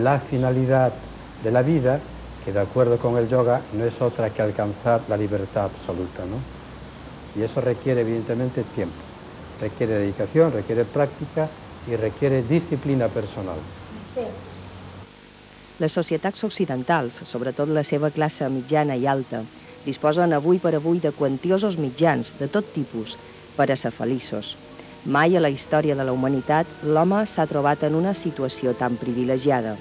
la finalidad de la vida, que de acuerdo con el yoga no es otra que alcanzar la libertad absoluta, ¿no? Y eso requiere evidentemente tiempo, requiere dedicación, requiere práctica i requiere disciplina personal. Les societats occidentals, sobretot la seva classe mitjana i alta, disposen avui per avui de quantiosos mitjans de tot tipus per a ser feliços. Mai a la història de la humanitat l'home s'ha trobat en una situació tan privilegiada.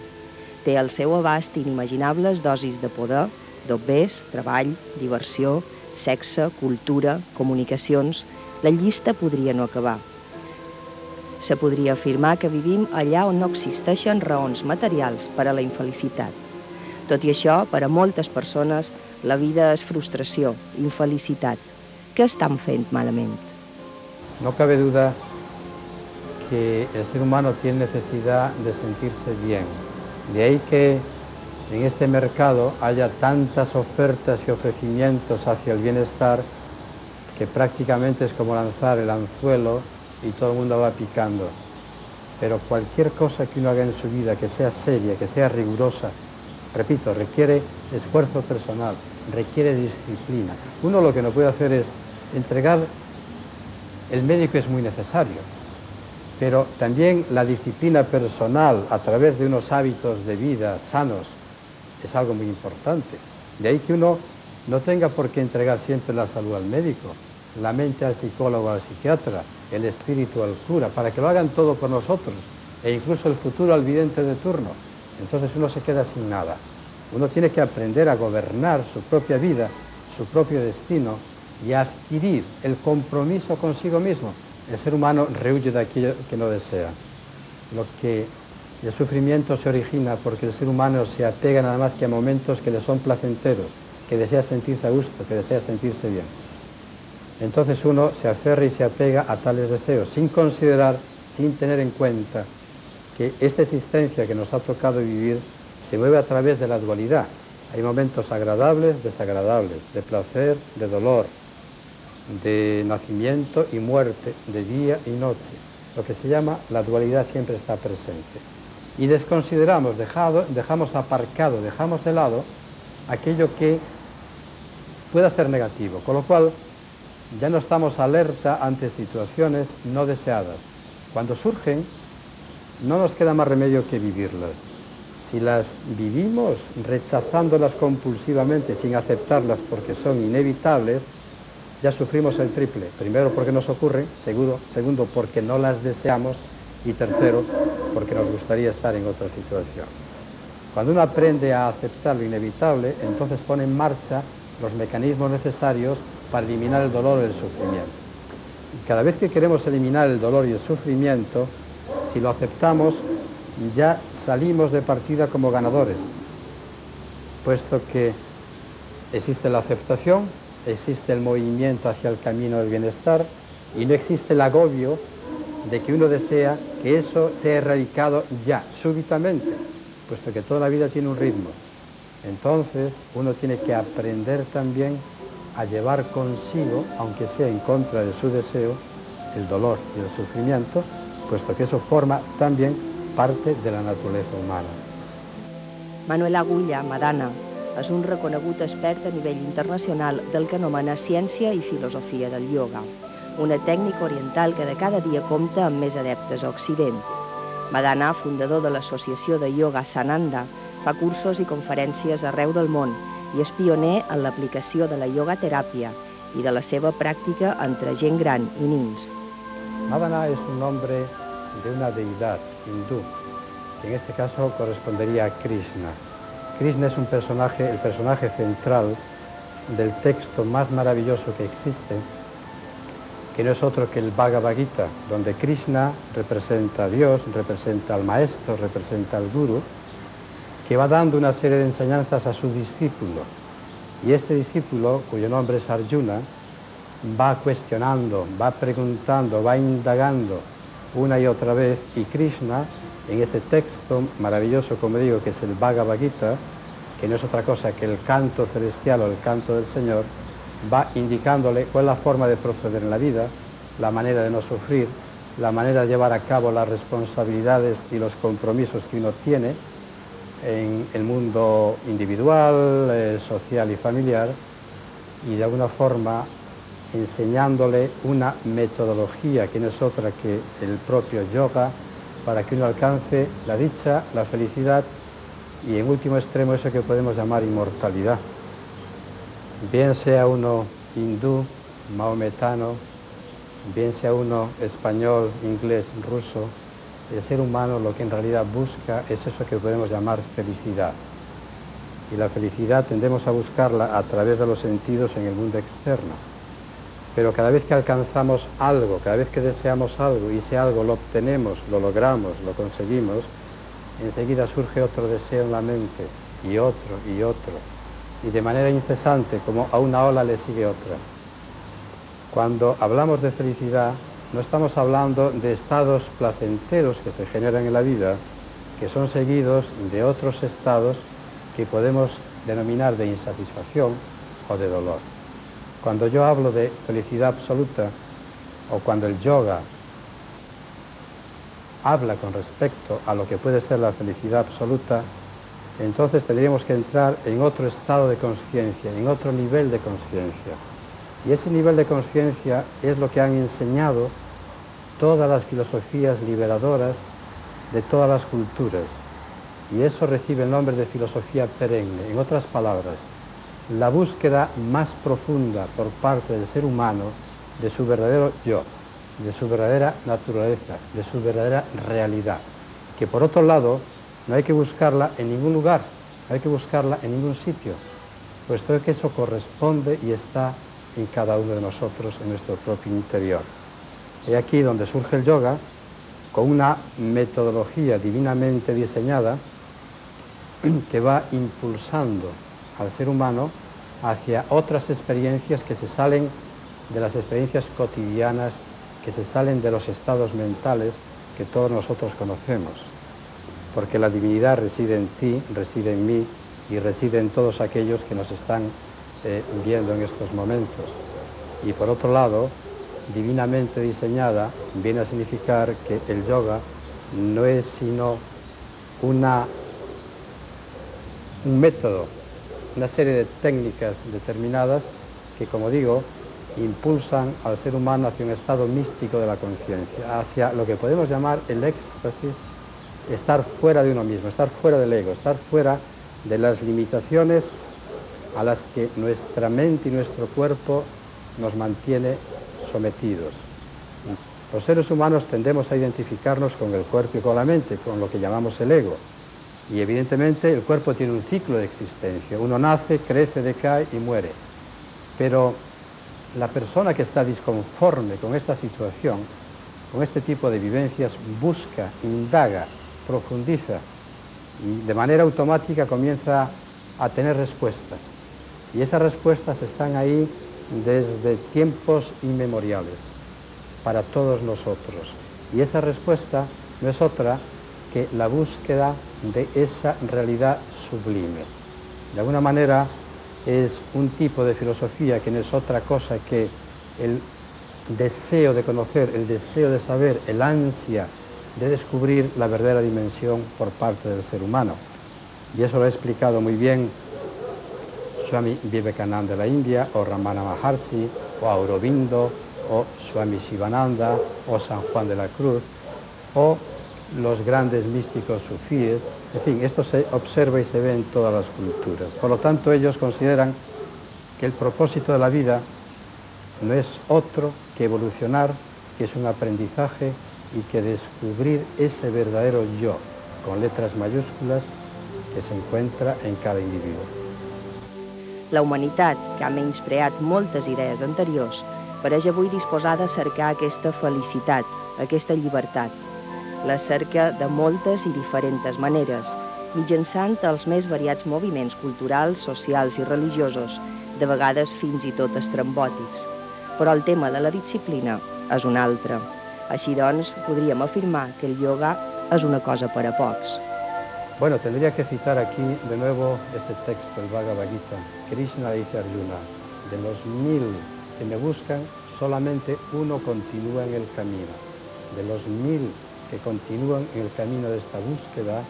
Té al seu abast inimaginables dosis de poder, dobbers, treball, diversió, sexe, cultura, comunicacions... La llista podria no acabar. Se podria afirmar que vivim allà on no existeixen raons materials per a la infelicitat. Tot i això, per a moltes persones, la vida és frustració, infelicitat. Què estan fent malament? No cabe duda que el ser humano tiene necesidad de sentirse bien. De ahí que en este mercado haya tantas ofertas y ofrecimientos hacia el bienestar que prácticamente es como lanzar el anzuelo y todo el mundo va picando. Pero cualquier cosa que uno haga en su vida que sea seria, que sea rigurosa, repito, requiere esfuerzo personal, requiere disciplina. Uno lo que no puede hacer es entregar, el médico es muy necesario, pero también la disciplina personal a través de unos hábitos de vida sanos es algo muy importante. De ahí que uno no tenga por qué entregar siempre la salud al médico, la mente al psicólogo, al psiquiatra, el espíritu al cura, para que lo hagan todo por nosotros, e incluso el futuro al vidente de turno. Entonces uno se queda sin nada. Uno tiene que aprender a gobernar su propia vida, su propio destino, y a adquirir el compromiso consigo mismo. El ser humano rehuye de aquello que no desea. El sufrimiento se origina porque el ser humano se apega nada más que a momentos que le son placenteros, que desea sentirse a gusto, que desea sentirse bien. Entonces uno se aferra y se apega a tales deseos, sin considerar, sin tener en cuenta que esta existencia que nos ha tocado vivir se mueve a través de la dualidad. Hay momentos agradables, desagradables, de placer, de dolor, de nacimiento y muerte, de día y noche. Lo que se llama la dualidad siempre está presente. Y desconsideramos, dejamos aparcado, dejamos de lado aquello que pueda ser negativo, con lo cual ya no estamos alerta ante situaciones no deseadas. Cuando surgen, no nos queda más remedio que vivirlas. Si las vivimos rechazándolas compulsivamente, sin aceptarlas porque son inevitables, ya sufrimos el triple. Primero, porque nos ocurren, segundo, porque no las deseamos, y tercero, porque nos gustaría estar en otra situación. Cuando uno aprende a aceptar lo inevitable, entonces pone en marcha los mecanismos necesarios para eliminar el dolor y el sufrimiento. Y cada vez que queremos eliminar el dolor y el sufrimiento, si lo aceptamos, ya salimos de partida como ganadores, puesto que existe la aceptación, existe el movimiento hacia el camino del bienestar y no existe el agobio de que uno desea que eso sea erradicado ya, súbitamente, puesto que toda la vida tiene un ritmo. Entonces uno tiene que aprender también a llevar consigo, aunque sea en contra de su deseo, el dolor y el sufrimiento, puesto que eso forma también parte de la naturaleza humana. Manuel Agulla, Madana, és un reconegut expert a nivell internacional del que anomena ciència i filosofia del ioga, una tècnica oriental que de cada dia compta amb més adeptes a Occident. Madana, fundador de l'associació de ioga Sananda, fa cursos i conferències arreu del món i és pioner en l'aplicació de la iogateràpia i de la seva pràctica entre gent gran i nins. Madana es un nombre de una deidad hindú, que en este caso correspondería a Krishna. Krishna es el personaje central del texto más maravilloso que existe, que no es otro que el Bhagavad Gita, donde Krishna representa a Dios, representa al maestro, representa al guru, que va dando una serie de enseñanzas a su discípulo. Y este discípulo, cuyo nombre es Arjuna, va cuestionando, va preguntando, va indagando una y otra vez, y Krishna, en ese texto maravilloso, como digo, que es el Bhagavad Gita, que no es otra cosa que el canto celestial o el canto del Señor, va indicándole cuál es la forma de proceder en la vida, la manera de no sufrir, la manera de llevar a cabo las responsabilidades y los compromisos que uno tiene, en el mundo individual, social y familiar, y de alguna forma enseñándole una metodología que no es otra que el propio yoga para que uno alcance la dicha, la felicidad y en último extremo eso que podemos llamar inmortalidad. Bien sea uno hindú, maometano, bien sea uno español, inglés, ruso, el ser humano lo que en realidad busca es eso que podemos llamar felicidad. Y la felicidad tendemos a buscarla a través de los sentidos en el mundo externo. Pero cada vez que alcanzamos algo, cada vez que deseamos algo y ese algo lo obtenemos, lo logramos, lo conseguimos, enseguida surge otro deseo en la mente y otro y otro. Y de manera incesante, como a una ola le sigue otra. Cuando hablamos de felicidad, no estamos hablando de estados placenteros que se generan en la vida, que son seguidos de otros estados que podemos denominar de insatisfacción o de dolor. Cuando yo hablo de felicidad absoluta, o cuando el yoga habla con respecto a lo que puede ser la felicidad absoluta, entonces tendríamos que entrar en otro estado de conciencia, en otro nivel de conciencia. Y ese nivel de conciencia es lo que han enseñado todas las filosofías liberadoras de todas las culturas. Y eso recibe el nombre de filosofía perenne. En otras palabras, la búsqueda más profunda por parte del ser humano de su verdadero yo, de su verdadera naturaleza, de su verdadera realidad, que por otro lado no hay que buscarla en ningún lugar, no hay que buscarla en ningún sitio, puesto que eso corresponde y está en cada uno de nosotros, en nuestro propio interior. Y aquí donde surge el yoga, con una metodología divinamente diseñada que va impulsando al ser humano hacia otras experiencias que se salen de las experiencias cotidianas, que se salen de los estados mentales que todos nosotros conocemos. Porque la divinidad reside en ti, reside en mí y reside en todos aquellos que nos están viendo en estos momentos. Y por otro lado, divinamente diseñada viene a significar que el yoga no es sino un método, una serie de técnicas determinadas que, como digo, impulsan al ser humano hacia un estado místico de la conciencia, hacia lo que podemos llamar el éxtasis, estar fuera de uno mismo, estar fuera del ego, estar fuera de las limitaciones a las que nuestra mente y nuestro cuerpo nos mantiene sometidos. Los seres humanos tendemos a identificarnos con el cuerpo y con la mente, con lo que llamamos el ego. Y evidentemente el cuerpo tiene un ciclo de existencia. Uno nace, crece, decae y muere. Pero la persona que está disconforme con esta situación, con este tipo de vivencias, busca, indaga, profundiza y de manera automática comienza a tener respuestas. Y esas respuestas están ahí desde tiempos inmemoriales para todos nosotros. Y esa respuesta no es otra que la búsqueda de esa realidad sublime. De alguna manera es un tipo de filosofía que no es otra cosa que el deseo de conocer, el deseo de saber, el ansia de descubrir la verdadera dimensión por parte del ser humano. Y eso lo ha explicado muy bien Swami Vivekananda de la India, o Ramana Maharshi, o Aurobindo, o Swami Shivananda, o San Juan de la Cruz, o los grandes místicos sufíes. En fin, esto se observa y se ve en todas las culturas. Por lo tanto, ellos consideran que el propósito de la vida no es otro que evolucionar, que es un aprendizaje y que descubrir ese verdadero yo, con letras mayúsculas, que se encuentra en cada individuo. La humanitat, que ha menyspreat moltes idees anteriors, pareix avui disposada a cercar aquesta felicitat, aquesta llibertat. La cerca de moltes i diferents maneres, mitjançant els més variats moviments culturals, socials i religiosos, de vegades fins i tot estrambòtics. Però el tema de la disciplina és un altre. Així doncs, podríem afirmar que el yoga és una cosa per a pocs. Bueno, tendría que citar aquí de nuevo este texto, el Bhagavad Gita. Krishna dice a Arjuna, de los 1000 que me buscan, solamente uno continúa en el camino. De los 1000 que continúan en el camino de esta búsqueda,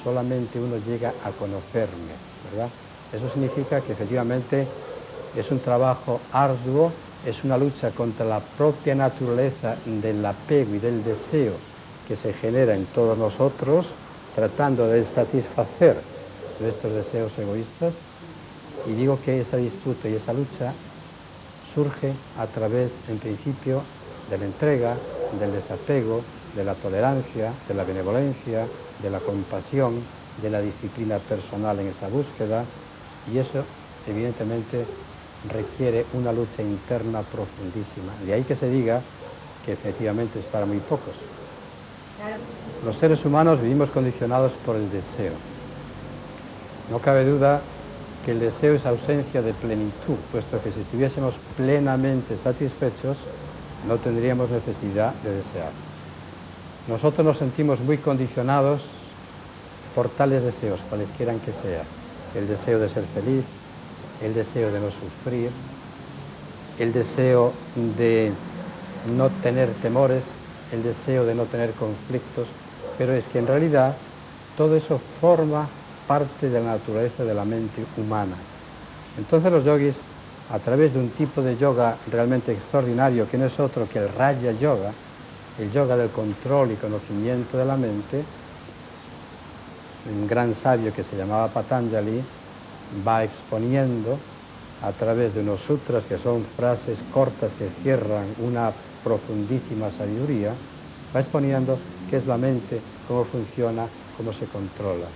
solamente uno llega a conocerme, ¿verdad? Eso significa que efectivamente es un trabajo arduo, es una lucha contra la propia naturaleza del apego y del deseo que se genera en todos nosotros, tratando de satisfacer nuestros deseos egoístas. Y digo que esa disputa y esa lucha surge a través, en principio, de la entrega, del desapego, de la tolerancia, de la benevolencia, de la compasión, de la disciplina personal en esa búsqueda, y eso, evidentemente, requiere una lucha interna profundísima. De ahí que se diga que efectivamente es para muy pocos. Los seres humanos vivimos condicionados por el deseo. No cabe duda que el deseo es ausencia de plenitud, puesto que si estuviésemos plenamente satisfechos, no tendríamos necesidad de desear. Nosotros nos sentimos muy condicionados por tales deseos, cualesquiera que sea. El deseo de ser feliz, el deseo de no sufrir, el deseo de no tener temores, el deseo de no tener conflictos, pero es que en realidad todo eso forma parte de la naturaleza de la mente humana. Entonces los yogis, a través de un tipo de yoga realmente extraordinario, que no es otro que el Raja Yoga, el yoga del control y conocimiento de la mente, un gran sabio que se llamaba Patanjali va exponiendo a través de unos sutras que son frases cortas que cierran una profundísima sabiduría, va exponiendo qué es la mente, cómo funciona, cómo se controla.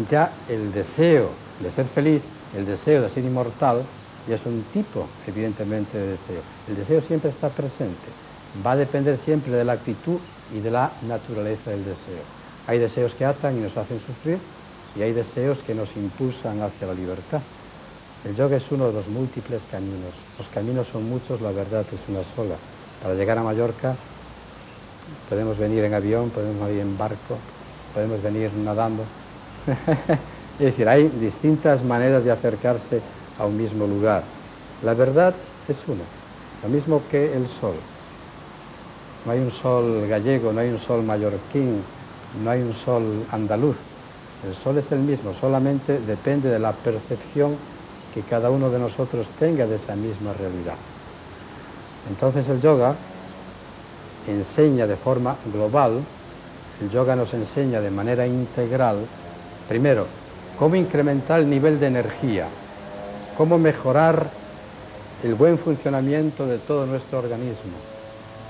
Ya el deseo de ser feliz, el deseo de ser inmortal, ya es un tipo, evidentemente, de deseo. El deseo siempre está presente, va a depender siempre de la actitud y de la naturaleza del deseo. Hay deseos que atan y nos hacen sufrir, y hay deseos que nos impulsan hacia la libertad. El yoga es uno de los múltiples caminos. Los caminos son muchos, la verdad es una sola. Para llegar a Mallorca podemos venir en avión, podemos venir en barco, podemos venir nadando. Es decir, hay distintas maneras de acercarse a un mismo lugar. La verdad es una, lo mismo que el sol. No hay un sol gallego, no hay un sol mallorquín, no hay un sol andaluz. El sol es el mismo, solamente depende de la percepción que cada uno de nosotros tenga de esa misma realidad. Entonces el yoga enseña de forma global, el yoga nos enseña de manera integral, primero, cómo incrementar el nivel de energía, cómo mejorar el buen funcionamiento de todo nuestro organismo,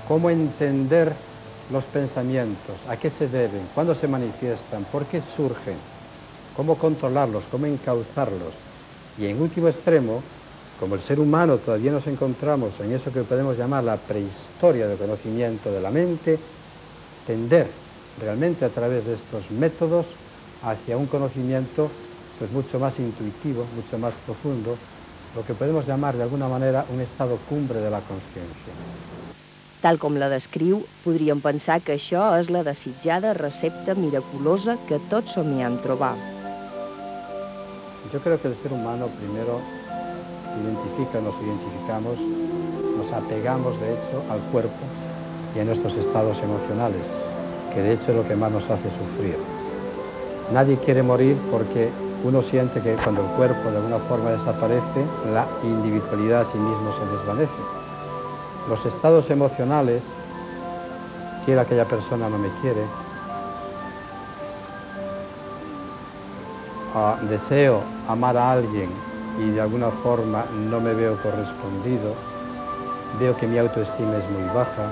cómo entender los pensamientos, a qué se deben, cuándo se manifiestan, por qué surgen, cómo controlarlos, cómo encauzarlos. Y en último extremo, como el ser humano todavía nos encontramos en eso que podemos llamar la prehistoria del conocimiento de la mente, tender realmente a través de estos métodos hacia un conocimiento pues mucho más intuitivo, mucho más profundo, lo que podemos llamar de alguna manera un estado cumbre de la consciencia. Tal com la descriu, podríem pensar que això és la desitjada recepta miraculosa que tots somiem trobar. Yo creo que el ser humano primero nos identificamos, nos apegamos de hecho al cuerpo y a nuestros estados emocionales, que de hecho es lo que más nos hace sufrir. Nadie quiere morir porque uno siente que cuando el cuerpo de alguna forma desaparece, la individualidad a sí mismo se desvanece. Los estados emocionales, quiere aquella persona no me quiere, deseo amar a alguien y de alguna forma no me veo correspondido, veo que mi autoestima es muy baja,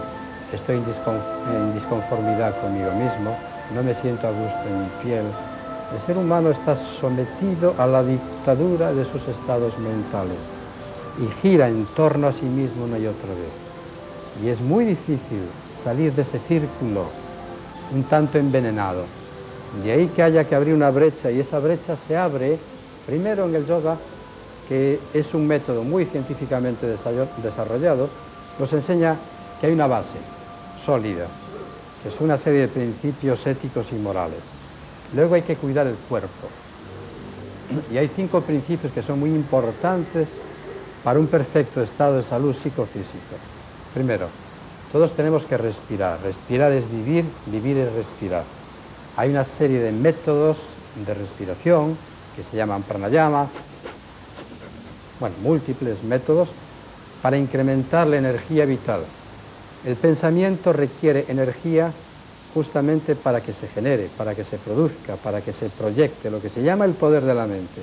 estoy en disconformidad conmigo mismo, no me siento a gusto en mi piel. El ser humano está sometido a la dictadura de sus estados mentales y gira en torno a sí mismo una y otra vez. Y es muy difícil salir de ese círculo un tanto envenenado. De ahí que haya que abrir una brecha, y esa brecha se abre primero en el yoga, que es un método muy científicamente desarrollado, nos enseña que hay una base sólida, que es una serie de principios éticos y morales. Luego hay que cuidar el cuerpo. Y hay 5 principios que son muy importantes para un perfecto estado de salud psicofísico. Primero, todos tenemos que respirar. Respirar es vivir, vivir es respirar. Hay una serie de métodos de respiración, que se llaman pranayama, bueno, múltiples métodos para incrementar la energía vital. El pensamiento requiere energía justamente para que se genere, para que se produzca, para que se proyecte, lo que se llama el poder de la mente.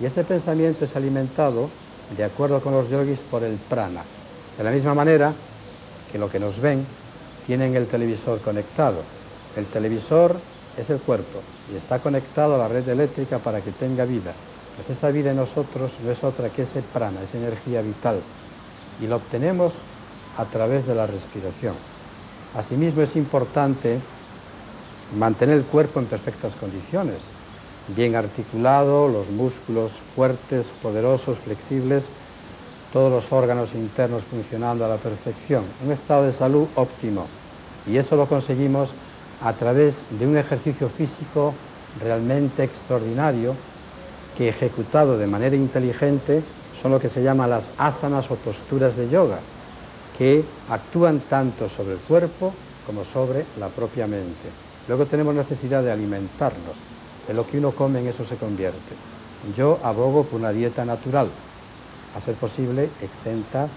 Y ese pensamiento es alimentado, de acuerdo con los yogis, por el prana. De la misma manera que lo que nos ven tienen el televisor conectado. El televisor es el cuerpo y está conectado a la red eléctrica para que tenga vida. Pues esa vida en nosotros no es otra que ese prana, esa energía vital. Y lo obtenemos a través de la respiración. Asimismo es importante mantener el cuerpo en perfectas condiciones, bien articulado, los músculos fuertes, poderosos, flexibles, todos los órganos internos funcionando a la perfección, un estado de salud óptimo. Y eso lo conseguimos a través de un ejercicio físico realmente extraordinario que, ejecutado de manera inteligente, son lo que se llaman las asanas o posturas de yoga, que actúan tanto sobre el cuerpo como sobre la propia mente. Luego tenemos necesidad de alimentarnos, de lo que uno come en eso se convierte. Yo abogo por una dieta natural, a ser posible exenta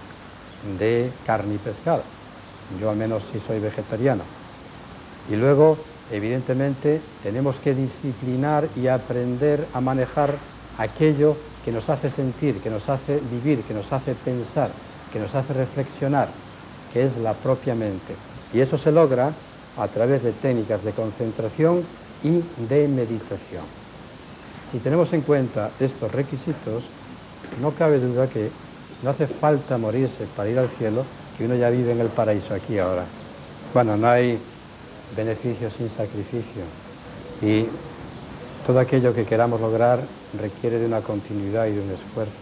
de carne y pescado. Yo al menos sí soy vegetariano. Y luego, evidentemente, tenemos que disciplinar y aprender a manejar aquello que nos hace sentir, que nos hace vivir, que nos hace pensar, que nos hace reflexionar, que es la propia mente. Y eso se logra a través de técnicas de concentración y de meditación. Si tenemos en cuenta estos requisitos, no cabe duda que no hace falta morirse para ir al cielo, que uno ya vive en el paraíso aquí ahora. Bueno, no hay beneficio sin sacrificio y todo aquello que queramos lograr requiere de una continuidad y de un esfuerzo.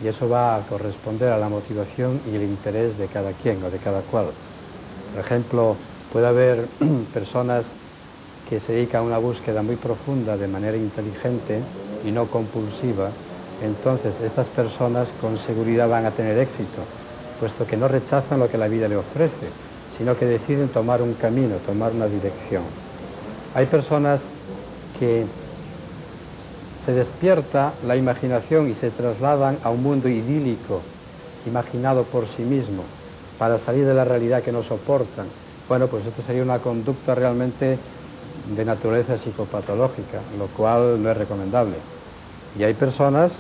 Y eso va a corresponder a la motivación y el interés de cada quien o de cada cual. Por ejemplo, puede haber personas que se dedican a una búsqueda muy profunda de manera inteligente y no compulsiva. Entonces, estas personas con seguridad van a tener éxito, puesto que no rechazan lo que la vida le ofrece, sino que deciden tomar un camino, tomar una dirección. Hay personas que se despierta la imaginación y se trasladan a un mundo idílico, imaginado por sí mismo, para salir de la realidad que no soportan. Bueno, pues esto sería una conducta realmente de naturaleza psicopatológica, lo cual no es recomendable. Y hay personas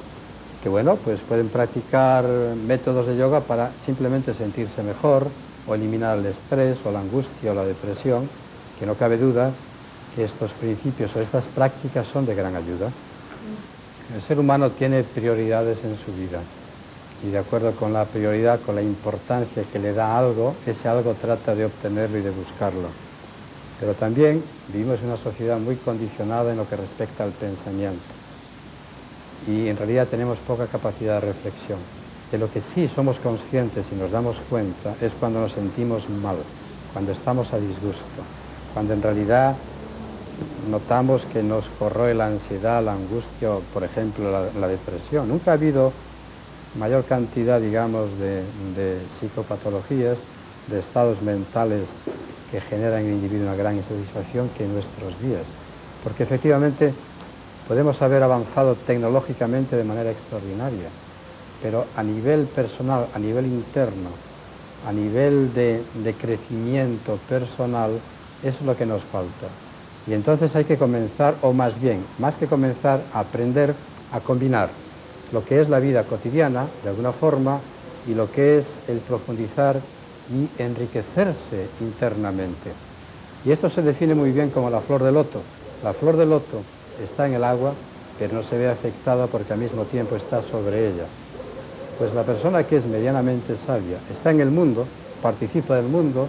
que, bueno, pues pueden practicar métodos de yoga para simplemente sentirse mejor, o eliminar el estrés, o la angustia, o la depresión, que no cabe duda que estos principios o estas prácticas son de gran ayuda. El ser humano tiene prioridades en su vida y de acuerdo con la prioridad, con la importancia que le da algo, ese algo trata de obtenerlo y de buscarlo. Pero también vivimos en una sociedad muy condicionada en lo que respecta al pensamiento y en realidad tenemos poca capacidad de reflexión. De lo que sí somos conscientes y nos damos cuenta es cuando nos sentimos mal, cuando estamos a disgusto, cuando en realidad notamos que nos corroe la ansiedad, la angustia o, por ejemplo, la depresión. Nunca ha habido mayor cantidad, digamos, de psicopatologías, de estados mentales que generan en el individuo una gran insatisfacción que en nuestros días. Porque efectivamente podemos haber avanzado tecnológicamente de manera extraordinaria, pero a nivel personal, a nivel interno, a nivel de crecimiento personal, eso es lo que nos falta. Y entonces hay que comenzar, o más bien, más que comenzar, a aprender a combinar lo que es la vida cotidiana, de alguna forma, y lo que es el profundizar y enriquecerse internamente. Y esto se define muy bien como la flor de loto. La flor de loto está en el agua, pero no se ve afectada porque al mismo tiempo está sobre ella. Pues la persona que es medianamente sabia está en el mundo, participa del mundo,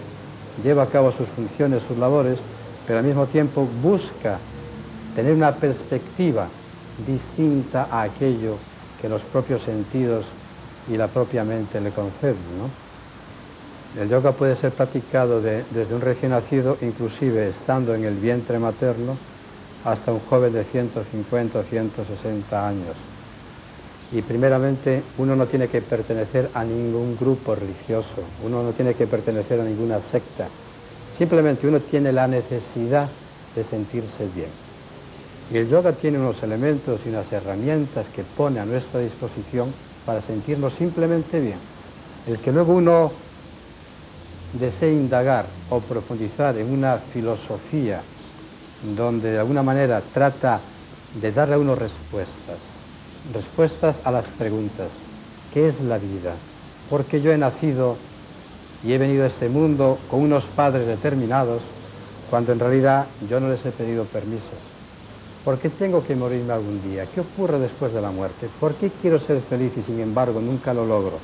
lleva a cabo sus funciones, sus labores, pero al mismo tiempo busca tener una perspectiva distinta a aquello que los propios sentidos y la propia mente le conceden, ¿no? El yoga puede ser practicado desde un recién nacido, inclusive estando en el vientre materno, hasta un joven de 150 o 160 años. Y primeramente uno no tiene que pertenecer a ningún grupo religioso, uno no tiene que pertenecer a ninguna secta. Simplemente uno tiene la necesidad de sentirse bien. Y el yoga tiene unos elementos y unas herramientas que pone a nuestra disposición para sentirnos simplemente bien. El que luego uno desee indagar o profundizar en una filosofía donde de alguna manera trata de darle a uno respuestas a las preguntas. ¿Qué es la vida? ¿Por qué yo he nacido y he venido a este mundo con unos padres determinados cuando en realidad yo no les he pedido permiso? ¿Por qué tengo que morirme algún día? ¿Qué ocurre después de la muerte? ¿Por qué quiero ser feliz y sin embargo nunca lo logro?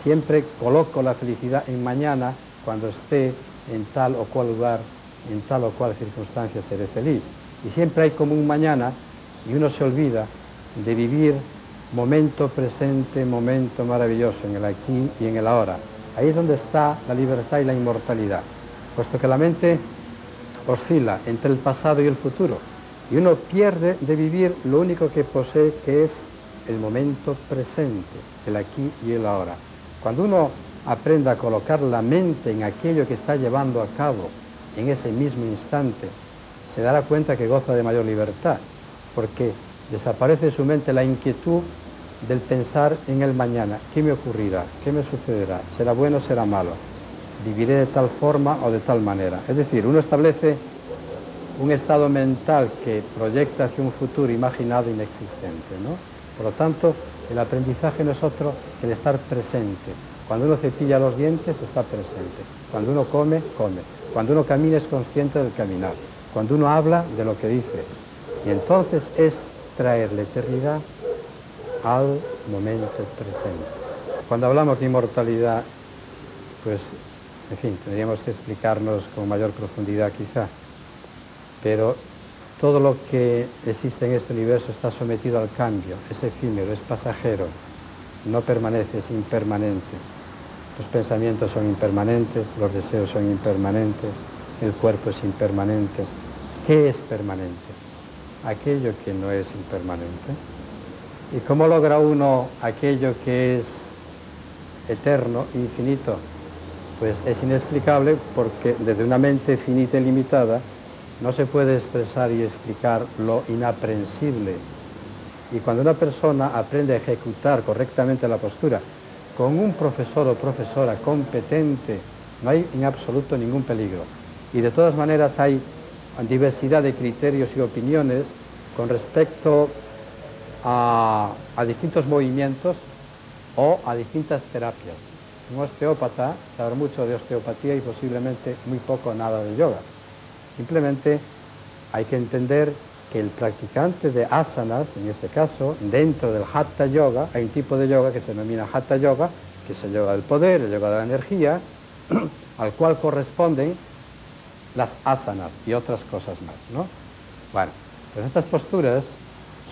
Siempre coloco la felicidad en mañana, cuando esté en tal o cual lugar, en tal o cual circunstancia seré feliz. Y siempre hay como un mañana y uno se olvida de vivir momento presente, momento maravilloso en el aquí y en el ahora. Ahí es donde está la libertad y la inmortalidad, puesto que la mente oscila entre el pasado y el futuro y uno pierde de vivir lo único que posee, que es el momento presente, el aquí y el ahora. Cuando uno aprende a colocar la mente en aquello que está llevando a cabo en ese mismo instante, se dará cuenta que goza de mayor libertad, porque desaparece de su mente la inquietud del pensar en el mañana. ¿Qué me ocurrirá? ¿Qué me sucederá? ¿Será bueno o será malo? ¿Viviré de tal forma o de tal manera? Es decir, uno establece un estado mental que proyecta hacia un futuro imaginado inexistente, ¿no? Por lo tanto, el aprendizaje no es otro que el estar presente. Cuando uno cepilla los dientes, está presente. Cuando uno come, come. Cuando uno camina, es consciente del caminar. Cuando uno habla, de lo que dice. Y entonces es traer la eternidad al momento presente. Cuando hablamos de inmortalidad, pues, en fin, tendríamos que explicarnos con mayor profundidad quizá, pero todo lo que existe en este universo está sometido al cambio, es efímero, es pasajero, no permanece, es impermanente. Los pensamientos son impermanentes, los deseos son impermanentes, el cuerpo es impermanente. ¿Qué es permanente? Aquello que no es impermanente. ¿Y cómo logra uno aquello que es eterno, infinito? Pues es inexplicable, porque desde una mente finita y limitada no se puede expresar y explicar lo inaprensible. Y cuando una persona aprende a ejecutar correctamente la postura con un profesor o profesora competente, no hay en absoluto ningún peligro. Y de todas maneras hay diversidad de criterios y opiniones con respecto a distintos movimientos o a distintas terapias. Un osteópata sabe mucho de osteopatía y posiblemente muy poco o nada de yoga. Simplemente hay que entender que el practicante de asanas, en este caso, dentro del Hatha Yoga, hay un tipo de yoga que se denomina Hatha Yoga, que es el yoga del poder, el yoga de la energía, al cual corresponden las asanas y otras cosas más, ¿no? Bueno, pues estas posturas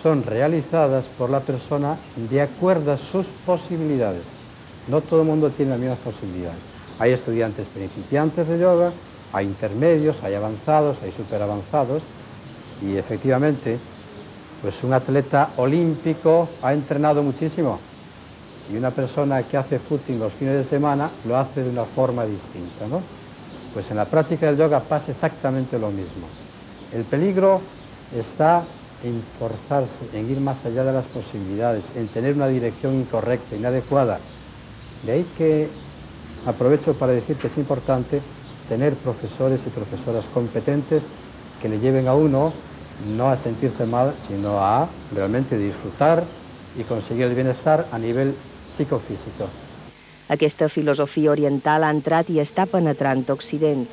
son realizadas por la persona de acuerdo a sus posibilidades. No todo el mundo tiene las mismas posibilidades. Hay estudiantes principiantes de yoga, hay intermedios, hay avanzados, hay superavanzados, y efectivamente, pues un atleta olímpico ha entrenado muchísimo, y una persona que hace footing los fines de semana lo hace de una forma distinta, ¿no? Pues en la práctica del yoga pasa exactamente lo mismo. El peligro está en forzarse, en ir más allá de las posibilidades, en tener una dirección incorrecta, inadecuada. De ahí que aprovecho para decir que es importante tener profesores y profesoras competentes que le lleven a uno no a sentirse mal, sino a realmente disfrutar i conseguir el bienestar a nivell psicofísico. Aquesta filosofia oriental ha entrat i està penetrant Occident,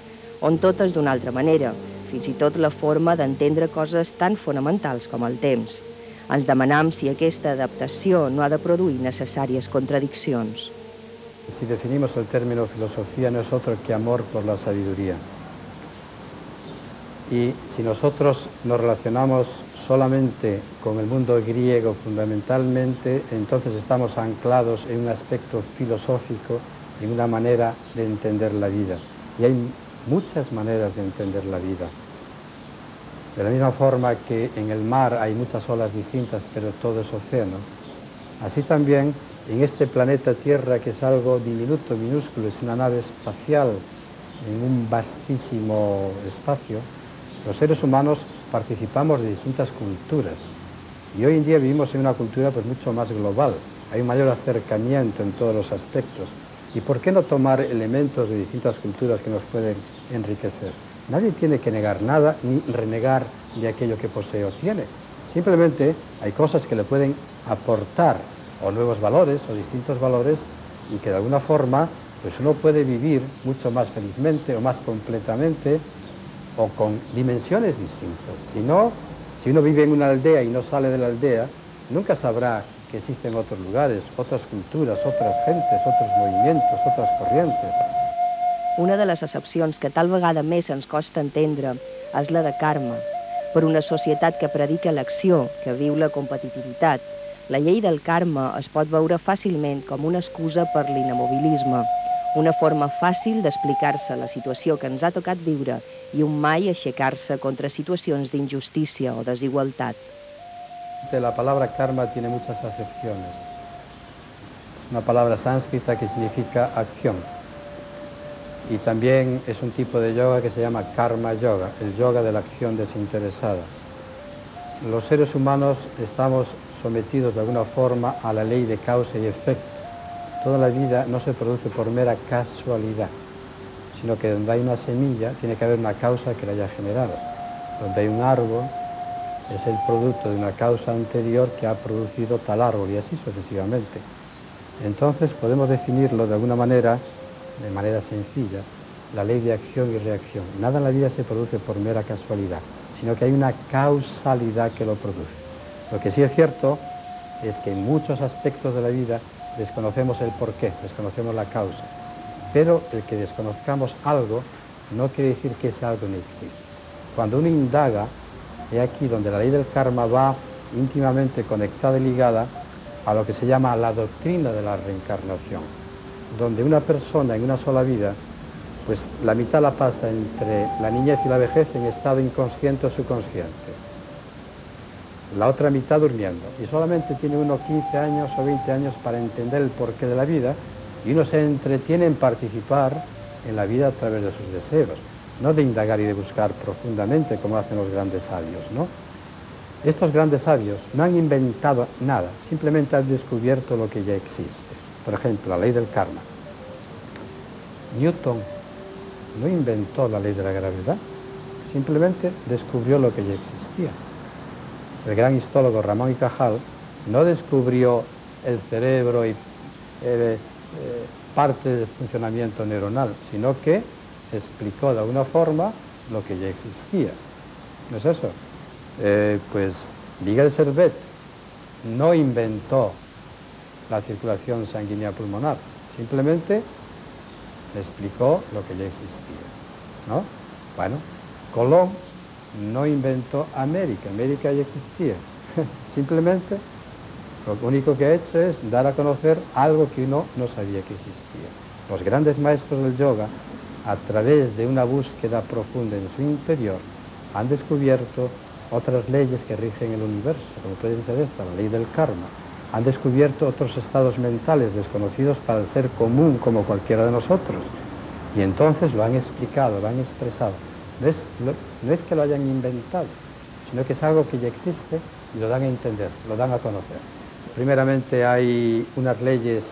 on tot és d'una altra manera, fins i tot la forma d'entendre coses tan fonamentals com el temps. Ens demanam si aquesta adaptació no ha de produir necessàries contradiccions. Si definimos el término filosofía, no es otro que amor por la sabiduría. Y si nosotros nos relacionamos solamente con el mundo griego fundamentalmente, entonces estamos anclados en un aspecto filosófico, en una manera de entender la vida. Y hay muchas maneras de entender la vida. De la misma forma que en el mar hay muchas olas distintas, pero todo es océano, así también en este planeta Tierra, que es algo diminuto, minúsculo, es una nave espacial en un vastísimo espacio, los seres humanos participamos de distintas culturas y hoy en día vivimos en una cultura pues mucho más global, hay un mayor acercamiento en todos los aspectos. ¿Y por qué no tomar elementos de distintas culturas que nos pueden enriquecer? Nadie tiene que negar nada ni renegar de aquello que posee o tiene. Simplemente hay cosas que le pueden aportar o nuevos valores o distintos valores y que de alguna forma pues uno puede vivir mucho más felizmente o más completamente o con dimensiones distintas. Si uno vive en una aldea y no sale de la aldea, nunca sabrá que existen otros lugares, otras culturas, otras gentes, otros movimientos, otras corrientes. Una de les accepcions que tal vegada més ens costa entendre és la de karma. Per una societat que predica l'acció, que viu la competitivitat, la llei del karma es pot veure fàcilment com una excusa per l'inamobilisme, una forma fàcil d'explicar-se la situació que ens ha tocat viure i un mai aixecar-se contra situacions d'injustícia o desigualtat. La palabra karma tiene muchas acepciones. Una palabra sánscrita que significa acción. Y también es un tipo de yoga que se llama karma yoga, el yoga de la acción desinteresada. Los seres humanos estamos sometidos de alguna forma a la ley de causa y efecto. Toda la vida no se produce por mera casualidad, sino que donde hay una semilla tiene que haber una causa que la haya generado. Donde hay un árbol es el producto de una causa anterior que ha producido tal árbol y así sucesivamente. Entonces podemos definirlo de alguna manera, de manera sencilla, la ley de acción y reacción. Nada en la vida se produce por mera casualidad, sino que hay una causalidad que lo produce. Lo que sí es cierto es que en muchos aspectos de la vida desconocemos el porqué, desconocemos la causa. Pero el que desconozcamos algo no quiere decir que ese algo no existe. Cuando uno indaga, es aquí donde la ley del karma va íntimamente conectada y ligada a lo que se llama la doctrina de la reencarnación, donde una persona en una sola vida, pues la mitad la pasa entre la niñez y la vejez en estado inconsciente o subconsciente, la otra mitad durmiendo, y solamente tiene uno 15 años o 20 años para entender el porqué de la vida, y uno se entretiene en participar en la vida a través de sus deseos, no de indagar y de buscar profundamente como hacen los grandes sabios, ¿no? Estos grandes sabios no han inventado nada, simplemente han descubierto lo que ya existe. Por ejemplo, la ley del karma. Newton no inventó la ley de la gravedad, simplemente descubrió lo que ya existía. El gran histólogo Ramón y Cajal no descubrió el cerebro y parte del funcionamiento neuronal, sino que explicó de alguna forma lo que ya existía. ¿No es eso? Pues Miguel Servet no inventó la circulación sanguínea pulmonar, simplemente explicó lo que ya existía, ¿no? Bueno, Colón no inventó América, América ya existía, simplemente lo único que ha hecho es dar a conocer algo que uno no sabía que existía. Los grandes maestros del yoga, a través de una búsqueda profunda en su interior, han descubierto otras leyes que rigen el universo, como pueden ser esta, la ley del karma. Han descubierto otros estados mentales desconocidos para el ser común como cualquiera de nosotros. Y entonces lo han explicado, lo han expresado. No es que lo hayan inventado, sino que es algo que ya existe y lo dan a entender, lo dan a conocer. Primeramente hay unas leyes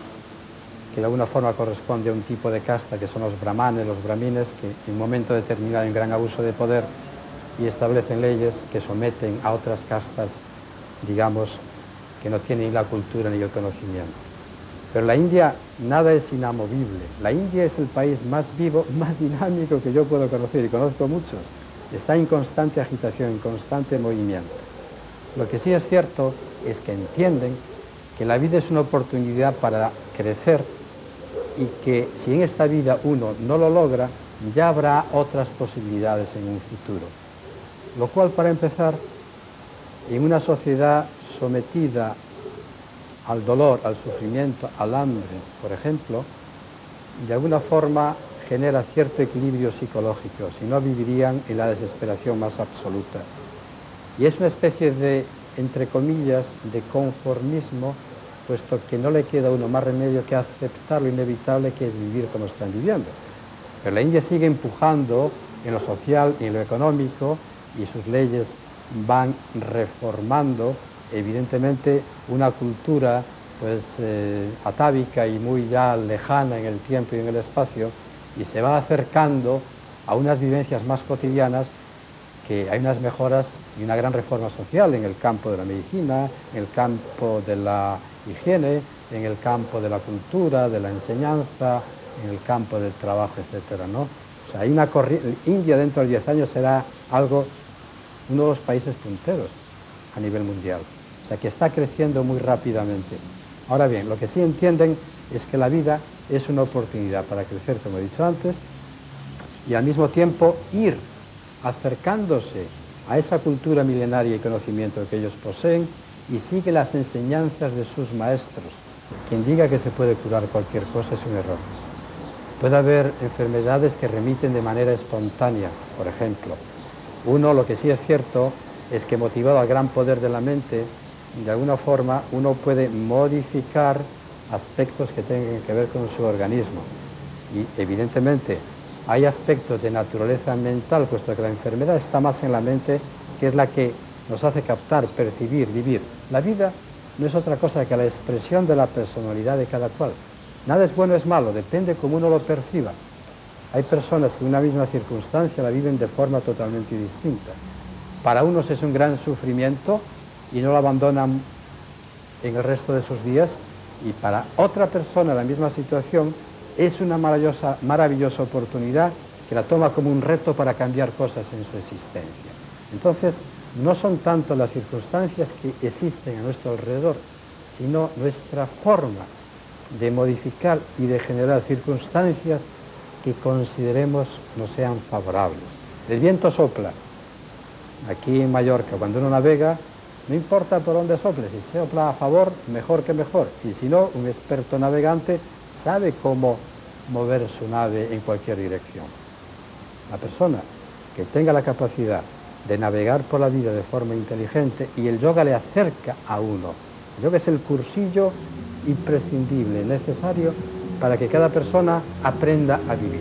que de alguna forma corresponde a un tipo de casta que son los brahmanes, los brahmines, que en un momento determinado hay un gran abuso de poder y establecen leyes que someten a otras castas, digamos, que no tienen ni la cultura ni el conocimiento. Pero la India nada es inamovible. La India es el país más vivo, más dinámico que yo puedo conocer, y conozco muchos. Está en constante agitación, en constante movimiento. Lo que sí es cierto es que entienden que la vida es una oportunidad para crecer y que si en esta vida uno no lo logra, ya habrá otras posibilidades en un futuro. Lo cual, para empezar, en una sociedad sometida al dolor, al sufrimiento, al hambre, por ejemplo, de alguna forma genera cierto equilibrio psicológico, si no vivirían en la desesperación más absoluta. Y es una especie de, entre comillas, de conformismo, puesto que no le queda a uno más remedio que aceptar lo inevitable que es vivir como están viviendo. Pero la India sigue empujando en lo social y en lo económico, y sus leyes van reformando, evidentemente, una cultura pues atávica y muy ya lejana en el tiempo y en el espacio, y se va acercando a unas vivencias más cotidianas, que hay unas mejoras y una gran reforma social en el campo de la medicina, en el campo de la higiene, en el campo de la cultura, de la enseñanza, en el campo del trabajo, etcétera, ¿no? O sea, hay una India dentro de 10 años será uno de los países punteros a nivel mundial. O sea, que está creciendo muy rápidamente. Ahora bien, lo que sí entienden es que la vida es una oportunidad para crecer, como he dicho antes, y al mismo tiempo ir acercándose a esa cultura milenaria y conocimiento que ellos poseen, y sigue las enseñanzas de sus maestros. Quien diga que se puede curar cualquier cosa es un error. Puede haber enfermedades que remiten de manera espontánea, por ejemplo. Lo que sí es cierto es que, motivado al gran poder de la mente, de alguna forma uno puede modificar aspectos que tengan que ver con su organismo. Y evidentemente hay aspectos de naturaleza mental, puesto que la enfermedad está más en la mente, que es la que nos hace captar, percibir, vivir. La vida no es otra cosa que la expresión de la personalidad de cada cual. Nada es bueno o es malo, depende cómo uno lo perciba. Hay personas que una misma circunstancia la viven de forma totalmente distinta. Para unos es un gran sufrimiento y no lo abandonan en el resto de sus días, y para otra persona la misma situación es una maravillosa oportunidad que la toma como un reto para cambiar cosas en su existencia. Entonces, no son tanto las circunstancias que existen a nuestro alrededor, sino nuestra forma de modificar y de generar circunstancias que consideremos no sean favorables. El viento sopla. Aquí en Mallorca, cuando uno navega, no importa por dónde sople, si sopla a favor, mejor que mejor. Y si no, un experto navegante sabe cómo mover su nave en cualquier dirección. La persona que tenga la capacidad de navegar por la vida de forma inteligente, y el yoga le acerca a uno. El yoga es el cursillo imprescindible, necesario para que cada persona aprenda a vivir.